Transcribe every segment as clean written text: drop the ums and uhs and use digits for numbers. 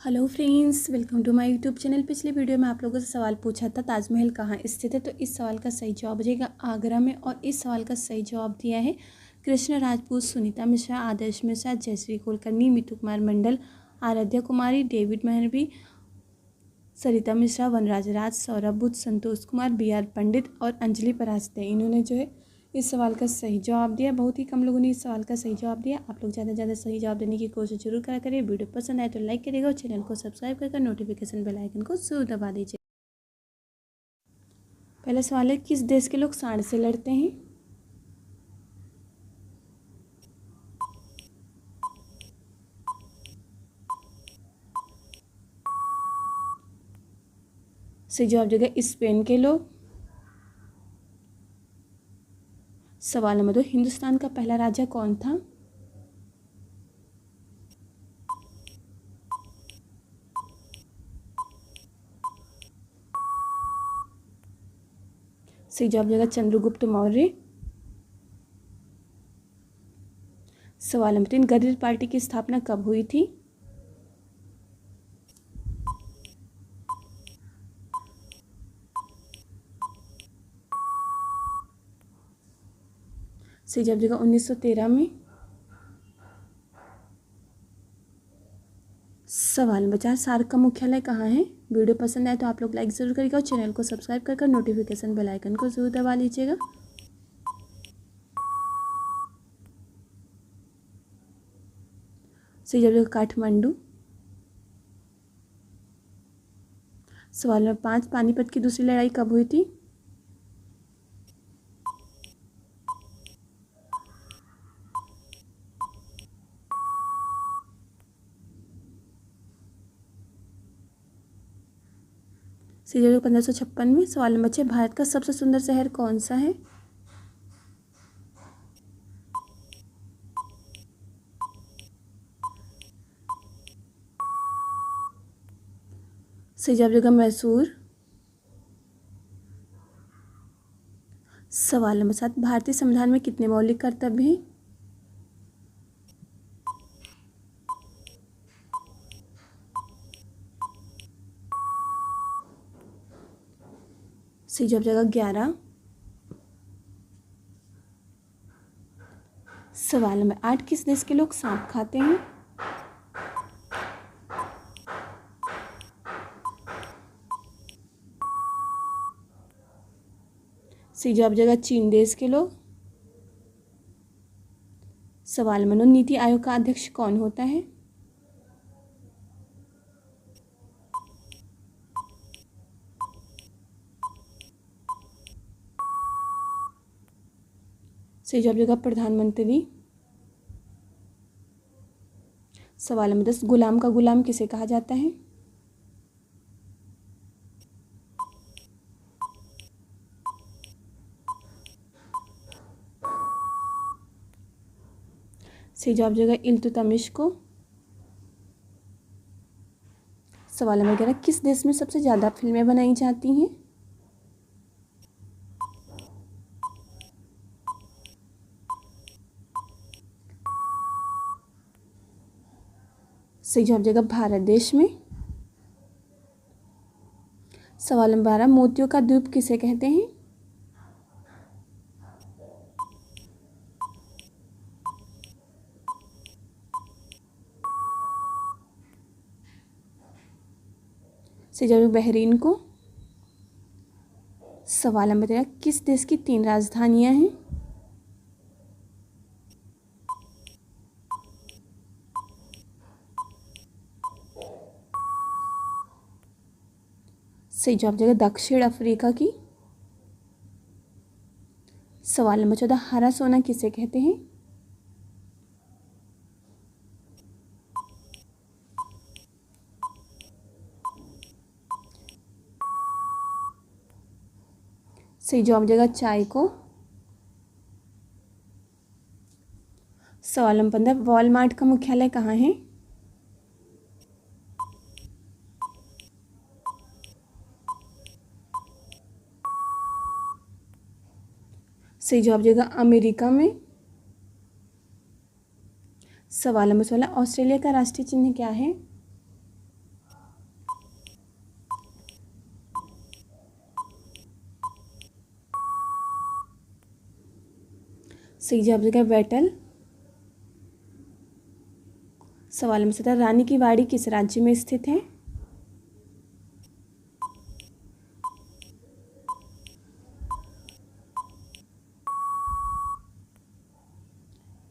Hello friends, welcome to my YouTube channel. पिछले video में आप लोगों से सवाल पूछा था ताजमहल कहाँ स्थित है, तो इस सवाल का सही जवाब हो जाएगा आगरा में। और इस सवाल का सही जवाब दिया है कृष्ण राजपूत, सुनीता मिश्रा, आदर्श मिश्रा, जयश्री कुलकर्णी, मितू कुमार मंडल, आराध्या कुमारी, डेविड मेहरवी, सरिता मिश्रा, वनराज राज, सौरभ बुद्ध, संतोष कुमार, बी.आर. पंडित और अंजलि परास्ते। इन्होंने जो है इस सवाल का सही जवाब दिया। बहुत ही कम लोगों ने इस सवाल का सही जवाब दिया। आप लोग ज़्यादा से ज़्यादा सही जवाब देने की कोशिश जरूर करा करिए। वीडियो पसंद आए तो लाइक करिएगा और चैनल को सब्सक्राइब करके नोटिफिकेशन बेल आइकन को जरूर दबा दीजिए। पहला सवाल है, किस देश के लोग सांड से लड़ते हैं? सही जवाब देगा स्पेन के लोग। सवाल नंबर 2, हिंदुस्तान का पहला राजा कौन था? सही जवाब देगा चंद्रगुप्त मौर्य। सवाल नंबर 3, गदर पार्टी की स्थापना कब हुई थी? सही जवाब देगा 1913 में। सवाल नंबर 4, सार्क का मुख्यालय कहाँ है? वीडियो पसंद आए तो आप लोग लाइक ज़रूर करिएगा और चैनल को सब्सक्राइब कर नोटिफिकेशन बेल आइकन को जरूर दबा लीजिएगा। सही जवाब देगा काठमांडू। सवाल नंबर 5, पानीपत की दूसरी लड़ाई कब हुई थी? सही जवाब 1556 में। सवाल नंबर 6, भारत का सबसे सुंदर शहर कौन सा है? सही जवाब देगा मैसूर। सवाल नंबर 7, भारतीय संविधान में कितने मौलिक कर्तव्य हैं? सही जवाब देगा 11। सवाल नंबर 8, किस देश के लोग सांप खाते हैं? सही जवाब देगा चीन देश के लोग। सवाल नंबर 9, नीति आयोग का अध्यक्ष कौन होता है? सही जवाब देगा प्रधानमंत्री। सवाल नंबर 10, गुलाम का गुलाम किसे कहा जाता है? सही जवाब देगा इल्तुतमिश को। सवाल नंबर 11, किस देश में सबसे ज़्यादा फिल्में बनाई जाती हैं? सही जवाब देगा भारत देश में। सवाल नंबर 12, मोतियों का द्वीप किसे कहते हैं? सही जवाब देगा बहरीन को। सवाल नंबर 13, किस देश की 3 राजधानियां हैं? सही जवाब देगा दक्षिण अफ्रीका की। सवाल नंबर 14, हरा सोना किसे कहते हैं? सही जवाब देगा चाय को। सवाल नंबर 15, वॉलमार्ट का मुख्यालय कहाँ है? सही जवाब देगा अमेरिका में। सवाल नंबर 16, ऑस्ट्रेलिया का राष्ट्रीय चिन्ह क्या है? सही जवाब हो जाएगा बैटल। सवाल नंबर 17, रानी की वाड़ी किस राज्य में स्थित है?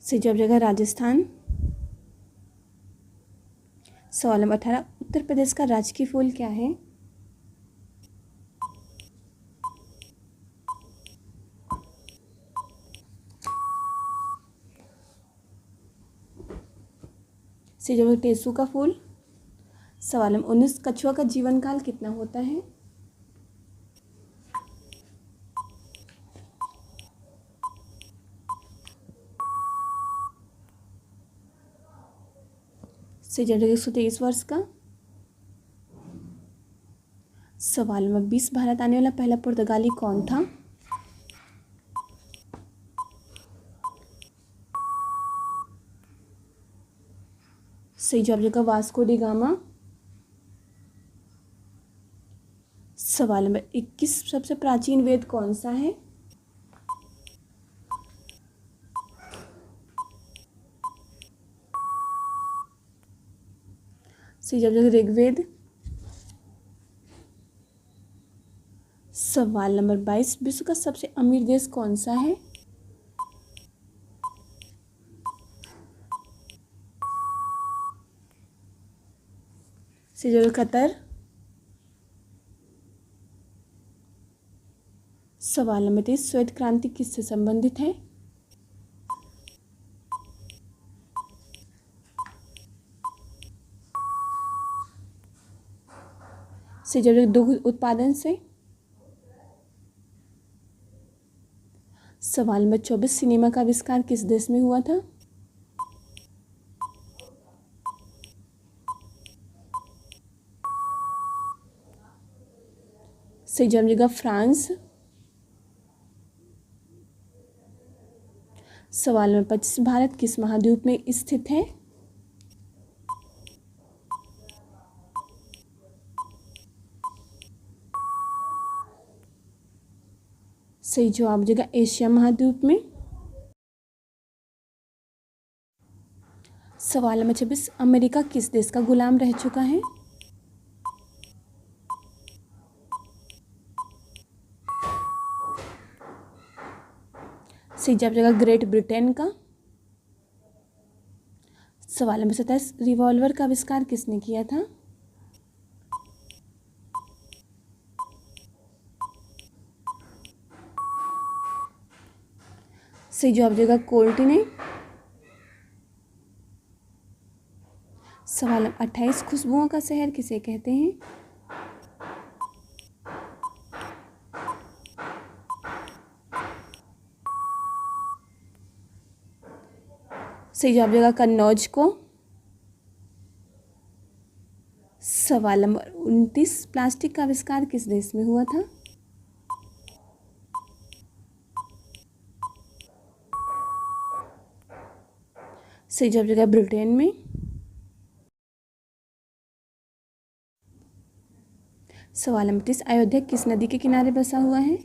सही जवाब हो जाएगा राजस्थान। सवाल नंबर 18, उत्तर प्रदेश का राजकीय फूल क्या है? सही जवाब टेसू का फूल। सवाल नंबर 19, कछुआ का जीवन काल कितना होता है? सही जवाब 123 वर्ष का। सवाल नंबर 20, भारत आने वाला पहला पुर्तगाली कौन था? सही जवाब होगा वास्को डी गामा। सवाल नंबर 21, सबसे प्राचीन वेद कौन सा है? सही जवाब होगा ऋग्वेद। सवाल नंबर 22, विश्व का सबसे अमीर देश कौन सा है? सही जवाब कतर। सवाल नंबर 23, श्वेत क्रांति किससे संबंधित है? सही जवाब दुग्ध उत्पादन से। सवाल नंबर 24, सिनेमा का आविष्कार किस देश में हुआ था? सही जवाब होगा फ्रांस। सवाल नंबर 25, भारत किस महाद्वीप में स्थित है? सही जवाब हो जाएगा एशिया महाद्वीप में। सवाल नंबर 26, अमेरिका किस देश का गुलाम रह चुका है? सही जवाब हो जाएगा ग्रेट ब्रिटेन का। सवाल नंबर 27, रिवॉल्वर का आविष्कार किसने किया था? सही जवाब हो जाएगा कोल्ट ने। सवाल नंबर 28, खुशबुओं का शहर किसे कहते हैं? सही जवाब हो जाएगा कन्नौज को। सवाल नंबर 29, प्लास्टिक का आविष्कार किस देश में हुआ था? सही जवाब हो जाएगा ब्रिटेन में। सवाल नंबर 30, अयोध्या किस नदी के किनारे बसा हुआ है?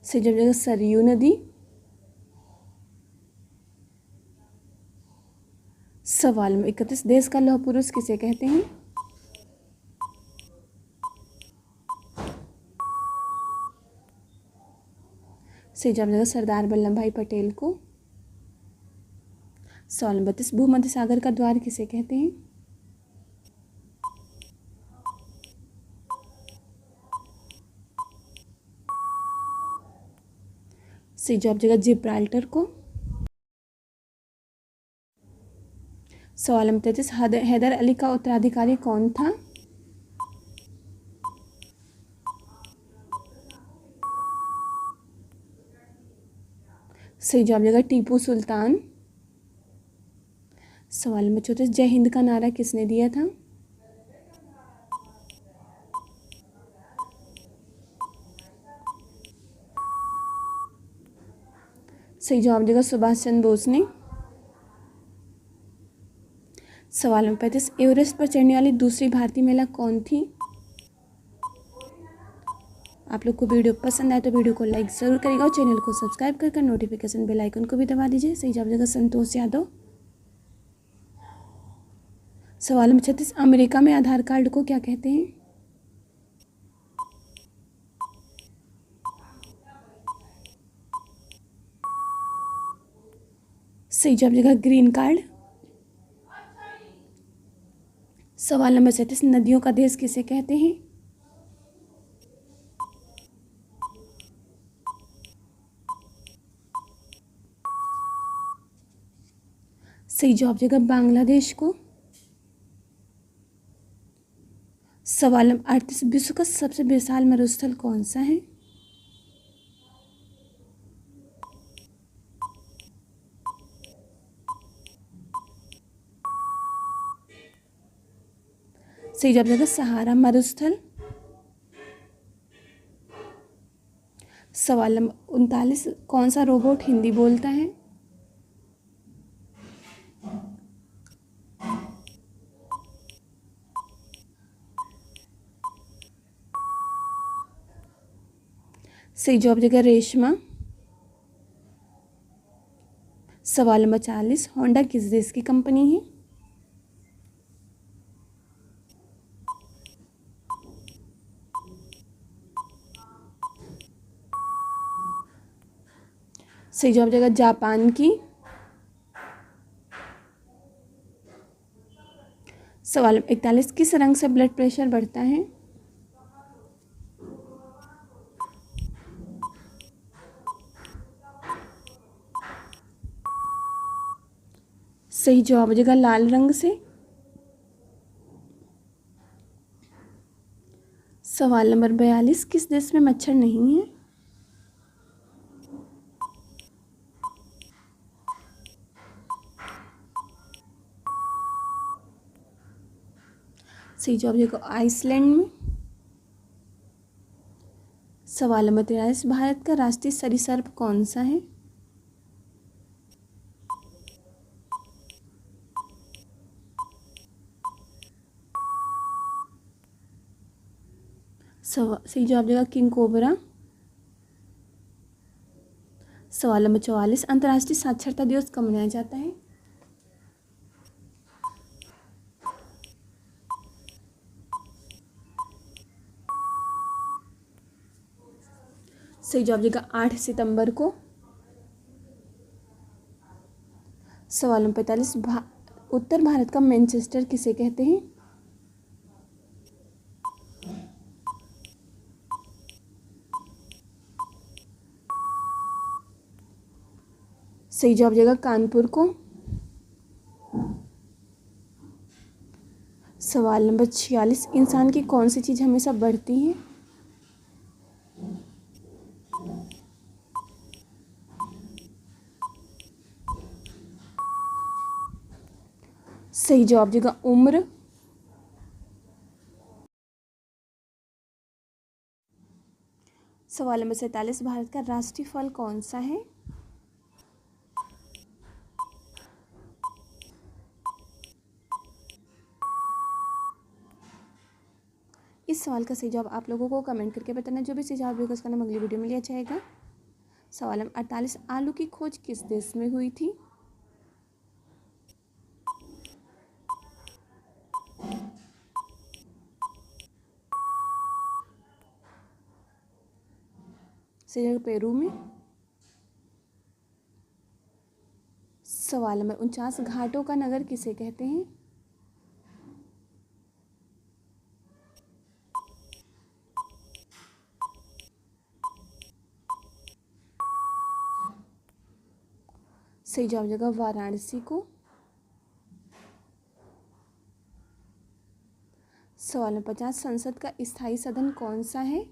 सही जवाब हो जाएगा सरयू नदी। सवाल नंबर 31, देश का लौह पुरुष किसे कहते हैं? सही जवाब हो जाएगा सरदार वल्लभ भाई पटेल को। सवाल नंबर 32, भूमध्य सागर का द्वार किसे कहते हैं? सही जवाब हो जाएगा जिब्राल्टर को। सवाल नंबर 33, हैदर अली का उत्तराधिकारी कौन था? सही जवाब हो जाएगा टीपू सुल्तान। सवाल नंबर 34, जय हिंद का नारा किसने दिया था? सही जवाब हो जाएगा सुभाष चंद्र बोस ने। सवाल नंबर 35, एवरेस्ट पर चढ़ने वाली दूसरी भारतीय महिला कौन थी? आप लोग को वीडियो पसंद आए तो वीडियो को लाइक ज़रूर करिएगा और चैनल को सब्सक्राइब कर नोटिफिकेशन बेल आइकन को भी दबा दीजिए। सही जवाब देगा संतोष यादव। सवाल नंबर 36, अमेरिका में आधार कार्ड को क्या कहते हैं? सही जवाब देगा ग्रीन कार्ड। सवाल नंबर 37, नदियों का देश किसे कहते हैं? सही जवाब देगा बांग्लादेश को। सवाल नंबर 38, विश्व का सबसे विशाल मरुस्थल कौन सा है? सही जवाब देगा सहारा मरुस्थल। सवाल नंबर 39, कौन सा रोबोट हिंदी बोलता है? सही जवाब देगा रेशमा। सवाल नंबर 40, होंडा किस देश की कंपनी है? सही जवाब देगा जापान की। सवाल 41, किस रंग से ब्लड प्रेशर बढ़ता है? सही जवाब हो जाएगा लाल रंग से। सवाल नंबर 42, किस देश में मच्छर नहीं है? सही जवाब देखो आइसलैंड में। सवाल नंबर 43, भारत का राष्ट्रीय सरीसृप कौन सा है? सही जवाब देगा किंग कोबरा। सवाल नंबर 44, अंतर्राष्ट्रीय साक्षरता दिवस कब मनाया जाता है? सही जवाब देगा 8 सितंबर को। सवाल नंबर 45, उत्तर भारत का मैनचेस्टर किसे कहते हैं? सही जवाब देगा कानपुर को। सवाल नंबर 46, इंसान की कौन सी चीज़ हमेशा बढ़ती है? सही जवाब देगा उम्र। सवाल नंबर 47, भारत का राष्ट्रीय फल कौन सा है? इस सवाल का सही जवाब आप लोगों को कमेंट करके बताना। जो भी सही जवाब होगा उसका नाम अगली वीडियो में लिया जाएगा। सवाल नंबर 48, आलू की खोज किस देश में हुई थी? सही जगह पेरू में। सवाल नंबर 49, घाटों का नगर किसे कहते हैं? सही जवाब जगह वाराणसी को। सवाल नंबर 50, संसद का स्थायी सदन कौन सा है?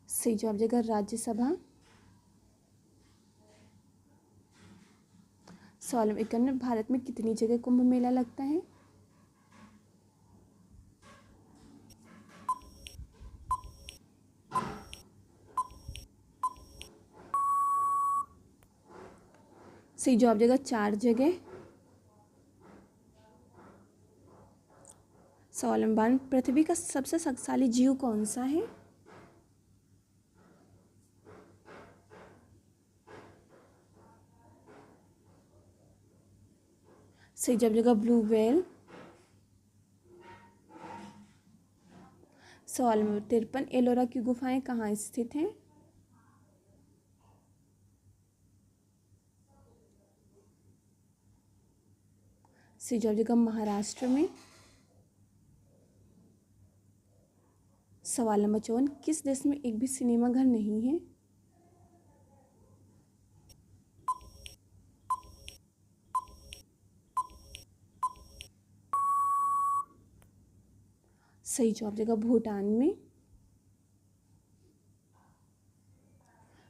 सही जवाब जगह राज्यसभा। सवाल नंबर 51, भारत में कितनी जगह कुंभ मेला लगता है? सही जवाब हो जाएगा 4 जगह। सवाल नंबर 12, पृथ्वी का सबसे शक्तिशाली जीव कौन सा है? सही जवाब हो जाएगा ब्लू व्हेल। सवाल नंबर 53, एलोरा की गुफाएं कहाँ स्थित हैं? सही जवाब हो जाएगा महाराष्ट्र में। सवाल नंबर 54, किस देश में एक भी सिनेमा घर नहीं है? सही जवाब हो जाएगा भूटान में।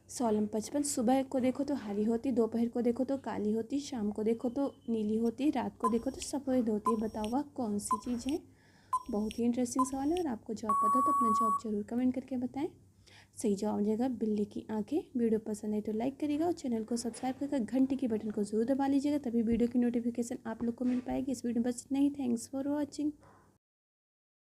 सवाल नंबर 55, सुबह को देखो तो हरी होती, दोपहर को देखो तो काली होती, शाम को देखो तो नीली होती, रात को देखो तो सफ़ेद होती है। बताओ वह कौन सी चीज़ है? बहुत ही इंटरेस्टिंग सवाल है और आपको जवाब पता हो तो अपना जवाब जरूर कमेंट करके बताएं। सही जवाब हो जाएगा बिल्ली की आंखें। वीडियो पसंद है तो लाइक करिएगा और चैनल को सब्सक्राइब करके घंटी की बटन को जरूर दबा लीजिएगा, तभी वीडियो की नोटिफिकेशन आप लोग को मिल पाएगी। इस वीडियो में बस इतना ही। Thanks for watching.